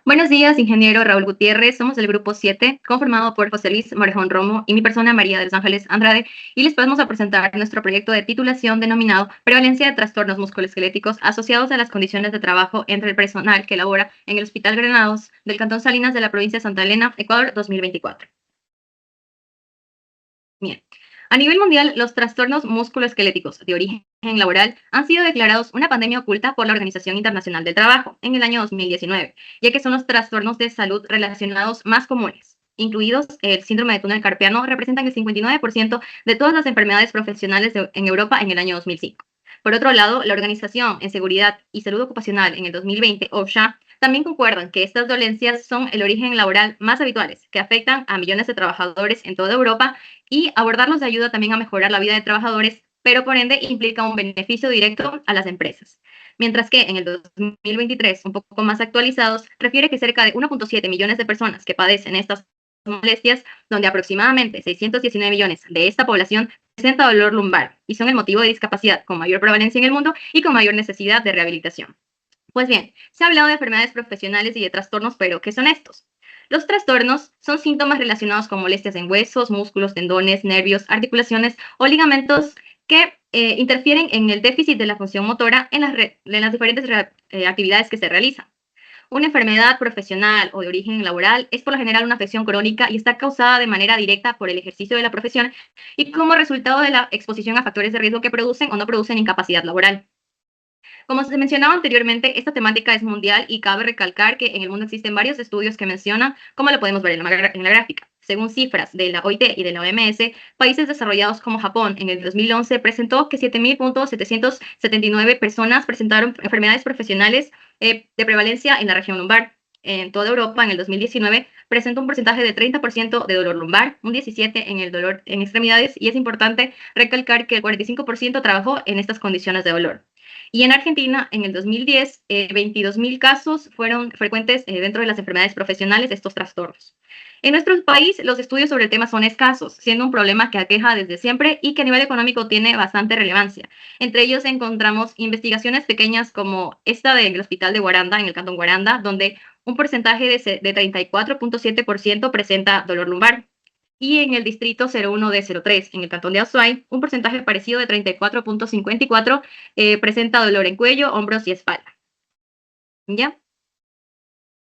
Buenos días, ingeniero Raúl Gutiérrez. Somos del grupo 7, conformado por José Luis Morejón Romo y mi persona María de los Ángeles Andrade, y les podemos a presentar nuestro proyecto de titulación denominado Prevalencia de trastornos musculoesqueléticos asociados a las condiciones de trabajo entre el personal que labora en el Hospital Granados del Cantón Salinas de la provincia de Santa Elena, Ecuador 2024. Bien. A nivel mundial, los trastornos musculoesqueléticos de origen laboral han sido declarados una pandemia oculta por la Organización Internacional del Trabajo en el año 2019, ya que son los trastornos de salud relacionados más comunes, incluidos el síndrome de túnel carpiano, representan el 59% de todas las enfermedades profesionales en Europa en el año 2005. Por otro lado, la Organización en Seguridad y Salud Ocupacional en el 2020, OSHA, también concuerdan que estas dolencias son el origen laboral más habituales, que afectan a millones de trabajadores en toda Europa, y abordarlos ayuda también a mejorar la vida de trabajadores, pero por ende implica un beneficio directo a las empresas. Mientras que en el 2023, un poco más actualizados, refiere que cerca de 1.7 millones de personas que padecen estas molestias, donde aproximadamente 619 millones de esta población presenta dolor lumbar y son el motivo de discapacidad con mayor prevalencia en el mundo y con mayor necesidad de rehabilitación. Pues bien, se ha hablado de enfermedades profesionales y de trastornos, pero ¿qué son estos? Los trastornos son síntomas relacionados con molestias en huesos, músculos, tendones, nervios, articulaciones o ligamentos que interfieren en el déficit de la función motora en las diferentes actividades que se realizan. Una enfermedad profesional o de origen laboral es por lo general una afección crónica y está causada de manera directa por el ejercicio de la profesión y como resultado de la exposición a factores de riesgo que producen o no producen incapacidad laboral. Como se mencionaba anteriormente, esta temática es mundial y cabe recalcar que en el mundo existen varios estudios que mencionan, como lo podemos ver en la gráfica. Según cifras de la OIT y de la OMS, países desarrollados como Japón en el 2011 presentó que 7.779 personas presentaron enfermedades profesionales de prevalencia en la región lumbar. En toda Europa, en el 2019, presentó un porcentaje de 30% de dolor lumbar, un 17% en el dolor en extremidades, y es importante recalcar que el 45% trabajó en estas condiciones de dolor. Y en Argentina, en el 2010, 22.000 casos fueron frecuentes dentro de las enfermedades profesionales de estos trastornos. En nuestro país, los estudios sobre el tema son escasos, siendo un problema que aqueja desde siempre y que a nivel económico tiene bastante relevancia. Entre ellos encontramos investigaciones pequeñas como esta del Hospital de Guaranda, en el Cantón Guaranda, donde un porcentaje de 34.7% presenta dolor lumbar, y en el distrito 01 de 03, en el cantón de Azuay, un porcentaje parecido de 34.54 presenta dolor en cuello, hombros y espalda. ¿Ya?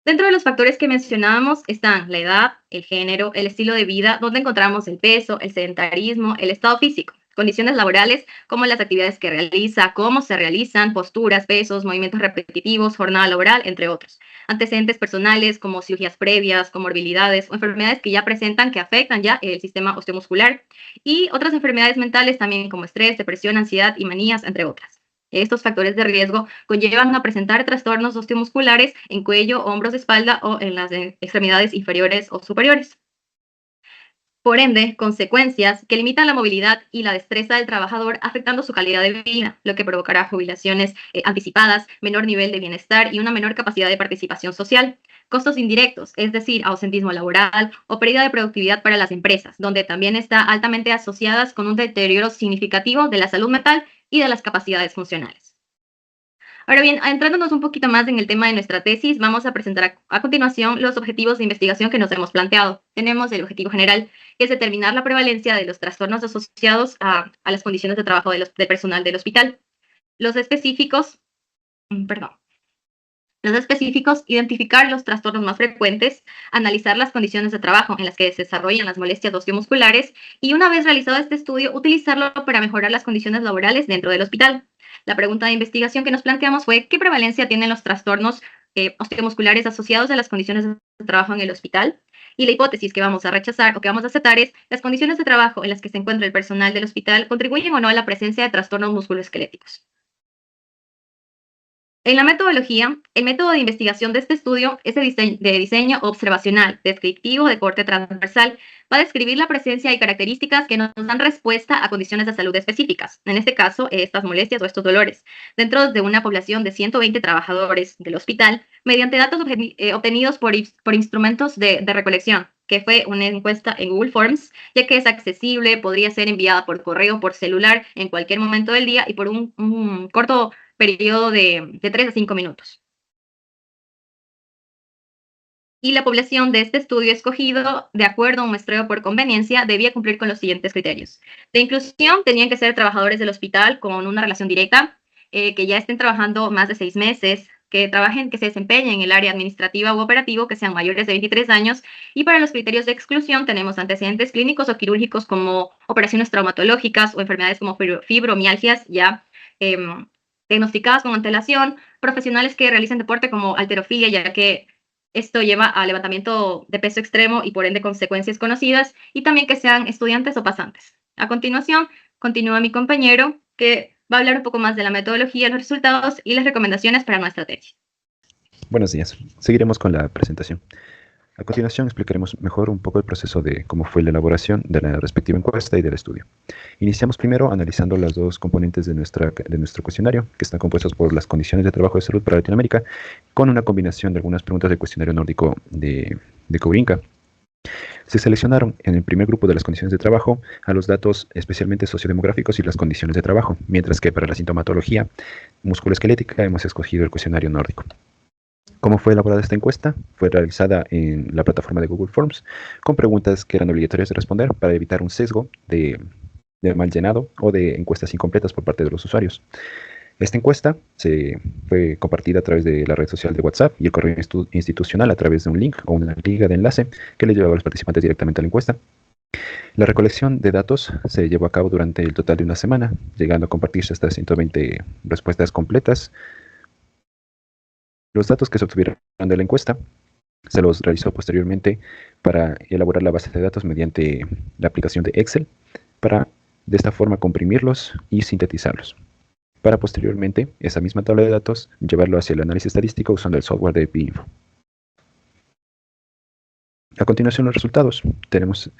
Dentro de los factores que mencionábamos están la edad, el género, el estilo de vida, donde encontramos el peso, el sedentarismo, el estado físico, condiciones laborales como las actividades que realiza, cómo se realizan, posturas, pesos, movimientos repetitivos, jornada laboral, entre otros. Antecedentes personales como cirugías previas, comorbilidades o enfermedades que ya presentan que afectan ya el sistema osteomuscular, y otras enfermedades mentales también como estrés, depresión, ansiedad y manías, entre otras. Estos factores de riesgo conllevan a presentar trastornos osteomusculares en cuello, hombros, espalda o en las extremidades inferiores o superiores. Por ende, consecuencias que limitan la movilidad y la destreza del trabajador, afectando su calidad de vida, lo que provocará jubilaciones anticipadas, menor nivel de bienestar y una menor capacidad de participación social. Costos indirectos, es decir, ausentismo laboral o pérdida de productividad para las empresas, donde también está altamente asociadas con un deterioro significativo de la salud mental y de las capacidades funcionales. Ahora bien, adentrándonos un poquito más en el tema de nuestra tesis, vamos a presentar a continuación los objetivos de investigación que nos hemos planteado. Tenemos el objetivo general, que es determinar la prevalencia de los trastornos asociados a las condiciones de trabajo del personal del hospital. Los específicos, perdón, los específicos, identificar los trastornos más frecuentes, analizar las condiciones de trabajo en las que se desarrollan las molestias osteomusculares y, una vez realizado este estudio, utilizarlo para mejorar las condiciones laborales dentro del hospital. La pregunta de investigación que nos planteamos fue: ¿qué prevalencia tienen los trastornos osteomusculares asociados a las condiciones de trabajo en el hospital? Y la hipótesis que vamos a rechazar o que vamos a aceptar es: ¿las condiciones de trabajo en las que se encuentra el personal del hospital contribuyen o no a la presencia de trastornos musculoesqueléticos? En la metodología, el método de investigación de este estudio es de diseño observacional, descriptivo, de corte transversal. Va a describir la presencia y características que nos dan respuesta a condiciones de salud específicas, en este caso, estas molestias o estos dolores, dentro de una población de 120 trabajadores del hospital, mediante datos obtenidos por instrumentos de recolección, que fue una encuesta en Google Forms, ya que es accesible, podría ser enviada por correo, por celular, en cualquier momento del día y por un corto periodo de 3 a 5 minutos. Y la población de este estudio escogido, de acuerdo a un muestreo por conveniencia, debía cumplir con los siguientes criterios. De inclusión, tenían que ser trabajadores del hospital con una relación directa, que ya estén trabajando más de 6 meses, que trabajen, que se desempeñen en el área administrativa u operativo, que sean mayores de 23 años. Y para los criterios de exclusión tenemos antecedentes clínicos o quirúrgicos como operaciones traumatológicas o enfermedades como fibromialgias ya diagnosticadas con antelación, profesionales que realicen deporte como halterofilia, ya que esto lleva a levantamiento de peso extremo y por ende consecuencias conocidas, y también que sean estudiantes o pasantes. A continuación, continúa mi compañero que va a hablar un poco más de la metodología, los resultados y las recomendaciones para nuestra tesis. Buenos días. Seguiremos con la presentación. A continuación explicaremos mejor un poco el proceso de cómo fue la elaboración de la respectiva encuesta y del estudio. Iniciamos primero analizando las dos componentes de nuestro cuestionario, que están compuestos por las condiciones de trabajo de salud para Latinoamérica, con una combinación de algunas preguntas del cuestionario nórdico de Cobrinca. Se seleccionaron en el primer grupo de las condiciones de trabajo a los datos especialmente sociodemográficos y las condiciones de trabajo, mientras que para la sintomatología musculoesquelética hemos escogido el cuestionario nórdico. ¿Cómo fue elaborada esta encuesta? Fue realizada en la plataforma de Google Forms con preguntas que eran obligatorias de responder para evitar un sesgo de mal llenado o de encuestas incompletas por parte de los usuarios. Esta encuesta fue compartida a través de la red social de WhatsApp y el correo institucional a través de un link o una liga de enlace que le llevaba a los participantes directamente a la encuesta. La recolección de datos se llevó a cabo durante el total de una semana, llegando a compartirse hasta 120 respuestas completas. Los datos que se obtuvieron de la encuesta se los realizó posteriormente para elaborar la base de datos mediante la aplicación de Excel, para de esta forma comprimirlos y sintetizarlos, para posteriormente esa misma tabla de datos llevarlo hacia el análisis estadístico usando el software de PIinfo. A continuación los resultados.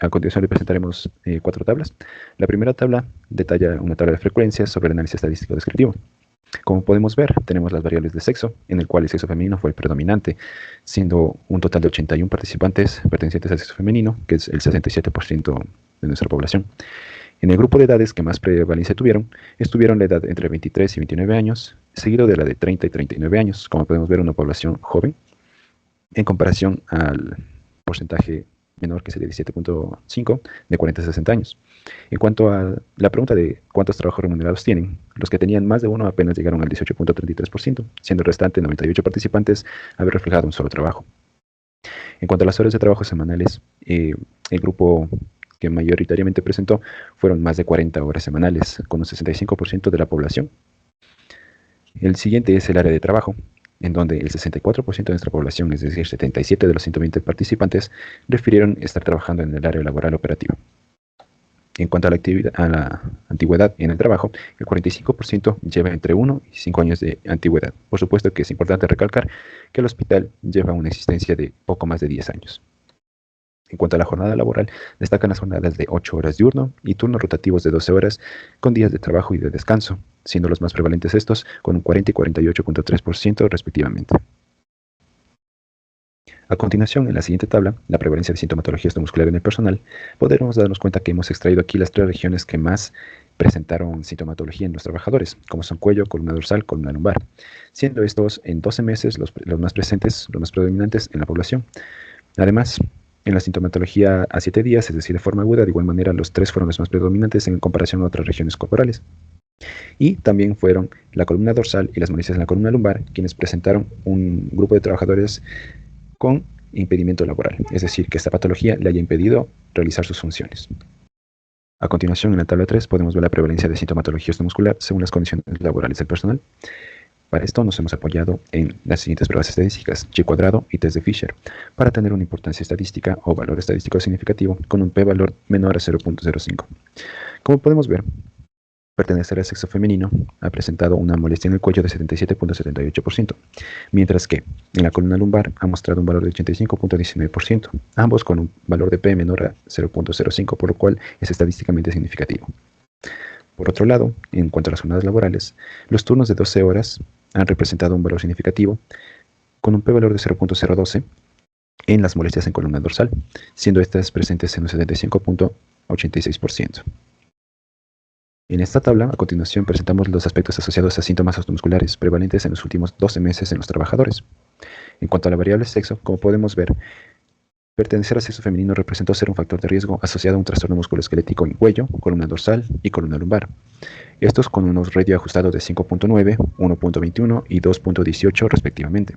A continuación le presentaremos 4 tablas. La primera tabla detalla una tabla de frecuencias sobre el análisis estadístico descriptivo. Como podemos ver, tenemos las variables de sexo, en el cual el sexo femenino fue el predominante, siendo un total de 81 participantes pertenecientes al sexo femenino, que es el 67% de nuestra población. En el grupo de edades que más prevalencia estuvieron la edad entre 23 y 29 años, seguido de la de 30 y 39 años. Como podemos ver, una población joven, en comparación al porcentaje menor, que es el 17.5, de 40 a 60 años. En cuanto a la pregunta de cuántos trabajos remunerados tienen, los que tenían más de uno apenas llegaron al 18.33%, siendo el restante 98 participantes haber reflejado un solo trabajo. En cuanto a las horas de trabajo semanales, el grupo que mayoritariamente presentó fueron más de 40 horas semanales, con un 65% de la población. El siguiente es el área de trabajo, en donde el 64% de nuestra población, es decir, 77 de los 120 participantes, refirieron estar trabajando en el área laboral operativa. En cuanto a la antigüedad en el trabajo, el 45% lleva entre 1 y 5 años de antigüedad. Por supuesto que es importante recalcar que el hospital lleva una existencia de poco más de 10 años. En cuanto a la jornada laboral, destacan las jornadas de 8 horas diurno y turnos rotativos de 12 horas con días de trabajo y de descanso, siendo los más prevalentes estos con un 40 y 48.3% respectivamente. A continuación, en la siguiente tabla, la prevalencia de sintomatología osteomuscular en el personal, podremos darnos cuenta que hemos extraído aquí las 3 regiones que más presentaron sintomatología en los trabajadores, como son cuello, columna dorsal, columna lumbar, siendo estos en 12 meses los más presentes, los más predominantes en la población. Además, en la sintomatología a 7 días, es decir, de forma aguda, de igual manera los 3 fueron los más predominantes en comparación a otras regiones corporales. Y también fueron la columna dorsal y las molestias en la columna lumbar quienes presentaron un grupo de trabajadores con impedimento laboral, es decir, que esta patología le haya impedido realizar sus funciones. A continuación, en la tabla 3 podemos ver la prevalencia de sintomatología osteomuscular según las condiciones laborales del personal. Para esto nos hemos apoyado en las siguientes pruebas estadísticas, Chi-cuadrado y test de Fisher, para tener una importancia estadística o valor estadístico significativo con un p-valor menor a 0.05. Como podemos ver, pertenecer al sexo femenino ha presentado una molestia en el cuello de 77.78%, mientras que en la columna lumbar ha mostrado un valor de 85.19%, ambos con un valor de P menor a 0.05, por lo cual es estadísticamente significativo. Por otro lado, en cuanto a las jornadas laborales, los turnos de 12 horas han representado un valor significativo con un p-valor de 0.012 en las molestias en columna dorsal, siendo estas presentes en un 75.86%. En esta tabla, a continuación, presentamos los aspectos asociados a síntomas osteomusculares prevalentes en los últimos 12 meses en los trabajadores. En cuanto a la variable sexo, como podemos ver, pertenecer al sexo femenino representó ser un factor de riesgo asociado a un trastorno musculoesquelético en cuello, columna dorsal y columna lumbar. Estos con unos ratio ajustados de 5.9, 1.21 y 2.18 respectivamente.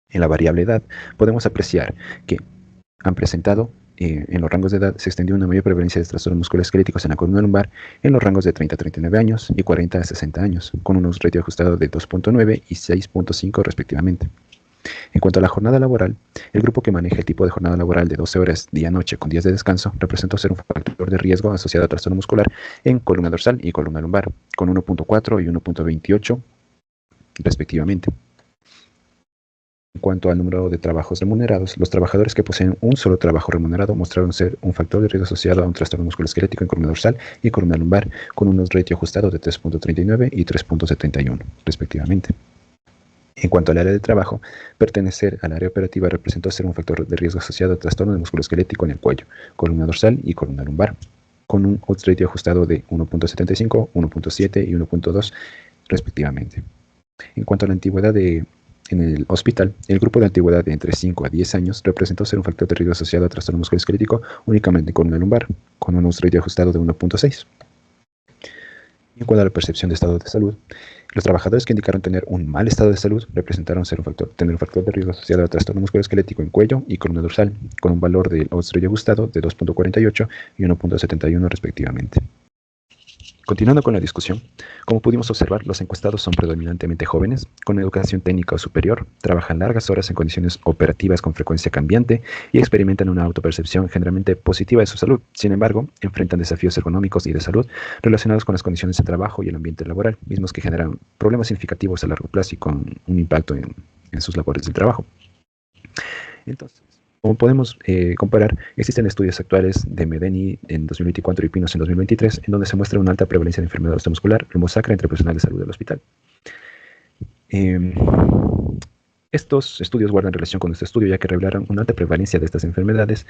En la variable edad podemos apreciar que han presentado en los rangos de edad se extendió una mayor prevalencia de trastornos musculoesqueléticos en la columna lumbar en los rangos de 30 a 39 años y 40 a 60 años, con unos ratio ajustados de 2.9 y 6.5 respectivamente. En cuanto a la jornada laboral, el grupo que maneja el tipo de jornada laboral de 12 horas día-noche con días de descanso representó ser un factor de riesgo asociado a trastorno muscular en columna dorsal y columna lumbar, con 1.4 y 1.28 respectivamente. En cuanto al número de trabajos remunerados, los trabajadores que poseen un solo trabajo remunerado mostraron ser un factor de riesgo asociado a un trastorno musculoesquelético en columna dorsal y columna lumbar, con unos ratio ajustados de 3.39 y 3.71 respectivamente. En cuanto al área de trabajo, pertenecer al área operativa representó ser un factor de riesgo asociado a trastorno musculoesquelético en el cuello, columna dorsal y columna lumbar, con un odds ratio ajustado de 1.75, 1.7 y 1.2 respectivamente. En cuanto a la antigüedad en el hospital, el grupo de antigüedad de entre 5 a 10 años representó ser un factor de riesgo asociado a trastorno musculoesquelético únicamente en columna lumbar, con un odds ratio ajustado de 1.6. En cuanto a la percepción de estado de salud, los trabajadores que indicaron tener un mal estado de salud representaron tener un factor de riesgo asociado a trastorno musculoesquelético en cuello y columna dorsal, con un valor del odds ratio ajustado de 2.48 y 1.71 respectivamente. Continuando con la discusión, como pudimos observar, los encuestados son predominantemente jóvenes, con educación técnica o superior, trabajan largas horas en condiciones operativas con frecuencia cambiante y experimentan una autopercepción generalmente positiva de su salud. Sin embargo, enfrentan desafíos ergonómicos y de salud relacionados con las condiciones de trabajo y el ambiente laboral, mismos que generan problemas significativos a largo plazo y con un impacto en sus labores del trabajo. Entonces, como podemos comparar, existen estudios actuales de Medeni en 2024 y Pinos en 2023, en donde se muestra una alta prevalencia de enfermedad osteomuscular lumosacra entre personal de salud del hospital. Estos estudios guardan relación con nuestro estudio, ya que revelaron una alta prevalencia de estas enfermedades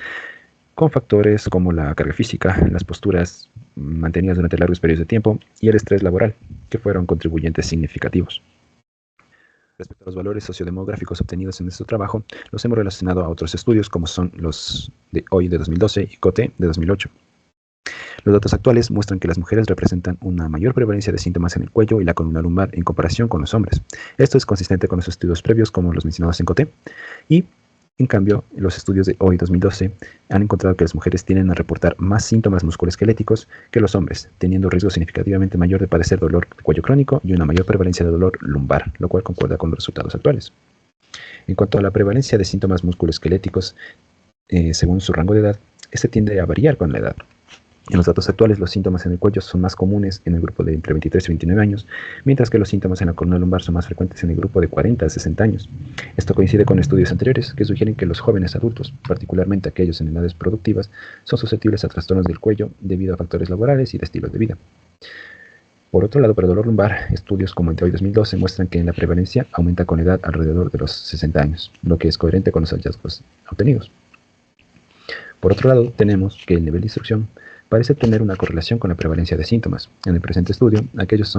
con factores como la carga física, las posturas mantenidas durante largos periodos de tiempo y el estrés laboral, que fueron contribuyentes significativos. Respecto a los valores sociodemográficos obtenidos en nuestro trabajo, los hemos relacionado a otros estudios como son los de hoy de 2012 y COTE de 2008. Los datos actuales muestran que las mujeres representan una mayor prevalencia de síntomas en el cuello y la columna lumbar en comparación con los hombres. Esto es consistente con los estudios previos como los mencionados en COTE y, en cambio, los estudios de hoy 2012 han encontrado que las mujeres tienden a reportar más síntomas musculoesqueléticos que los hombres, teniendo riesgo significativamente mayor de padecer dolor de cuello crónico y una mayor prevalencia de dolor lumbar, lo cual concuerda con los resultados actuales. En cuanto a la prevalencia de síntomas musculoesqueléticos, según su rango de edad, este tiende a variar con la edad. En los datos actuales, los síntomas en el cuello son más comunes en el grupo de entre 23 y 29 años, mientras que los síntomas en la columna lumbar son más frecuentes en el grupo de 40 a 60 años. Esto coincide con estudios anteriores que sugieren que los jóvenes adultos, particularmente aquellos en edades productivas, son susceptibles a trastornos del cuello debido a factores laborales y de estilos de vida. Por otro lado, para el dolor lumbar, estudios como el de hoy 2012 muestran que la prevalencia aumenta con la edad alrededor de los 60 años, lo que es coherente con los hallazgos obtenidos. Por otro lado, tenemos que el nivel de instrucción parece tener una correlación con la prevalencia de síntomas. En el presente estudio, aquellos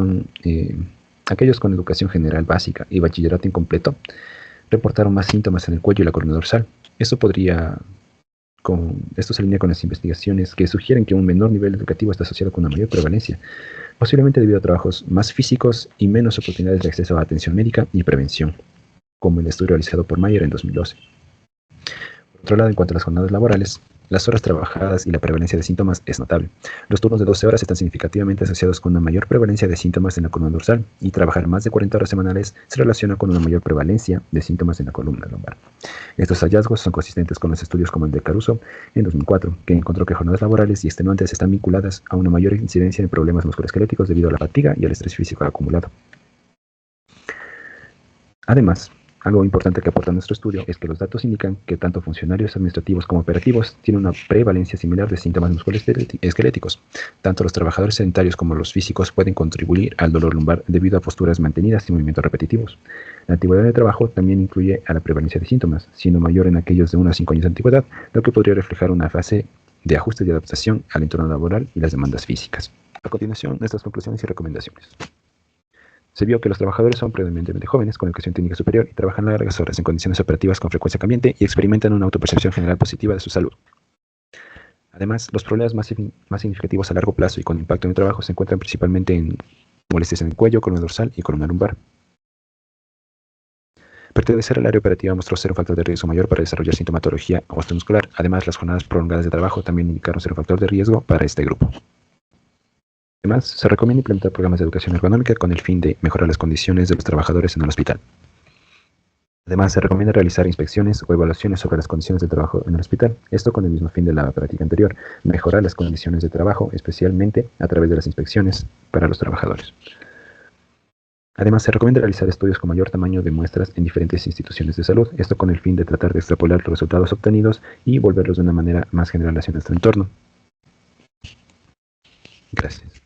con educación general básica y bachillerato incompleto reportaron más síntomas en el cuello y la columna dorsal. Esto se alinea con las investigaciones que sugieren que un menor nivel educativo está asociado con una mayor prevalencia, posiblemente debido a trabajos más físicos y menos oportunidades de acceso a atención médica y prevención, como el estudio realizado por Mayer en 2012. Por otro lado, en cuanto a las jornadas laborales, las horas trabajadas y la prevalencia de síntomas es notable. Los turnos de 12 horas están significativamente asociados con una mayor prevalencia de síntomas en la columna dorsal y trabajar más de 40 horas semanales se relaciona con una mayor prevalencia de síntomas en la columna lumbar. Estos hallazgos son consistentes con los estudios como el de Caruso en 2004, que encontró que jornadas laborales y extenuantes están vinculadas a una mayor incidencia en problemas musculoesqueléticos debido a la fatiga y al estrés físico acumulado. Además, algo importante que aporta nuestro estudio es que los datos indican que tanto funcionarios administrativos como operativos tienen una prevalencia similar de síntomas musculoesqueléticos. Tanto los trabajadores sedentarios como los físicos pueden contribuir al dolor lumbar debido a posturas mantenidas y movimientos repetitivos. La antigüedad de trabajo también incluye a la prevalencia de síntomas, siendo mayor en aquellos de 1 a 5 años de antigüedad, lo que podría reflejar una fase de ajuste y adaptación al entorno laboral y las demandas físicas. A continuación, nuestras conclusiones y recomendaciones. Se vio que los trabajadores son predominantemente jóvenes, con educación técnica superior, y trabajan largas horas en condiciones operativas con frecuencia cambiante y experimentan una autopercepción general positiva de su salud. Además, los problemas más significativos a largo plazo y con impacto en el trabajo se encuentran principalmente en molestias en el cuello, columna dorsal y columna lumbar. Pertenecer al área operativa mostró ser un factor de riesgo mayor para desarrollar sintomatología osteomuscular. Además, las jornadas prolongadas de trabajo también indicaron ser un factor de riesgo para este grupo. Además, se recomienda implementar programas de educación ergonómica con el fin de mejorar las condiciones de los trabajadores en el hospital. Además, se recomienda realizar inspecciones o evaluaciones sobre las condiciones de trabajo en el hospital, esto con el mismo fin de la práctica anterior, mejorar las condiciones de trabajo, especialmente a través de las inspecciones para los trabajadores. Además, se recomienda realizar estudios con mayor tamaño de muestras en diferentes instituciones de salud, esto con el fin de tratar de extrapolar los resultados obtenidos y volverlos de una manera más general hacia nuestro entorno. Gracias.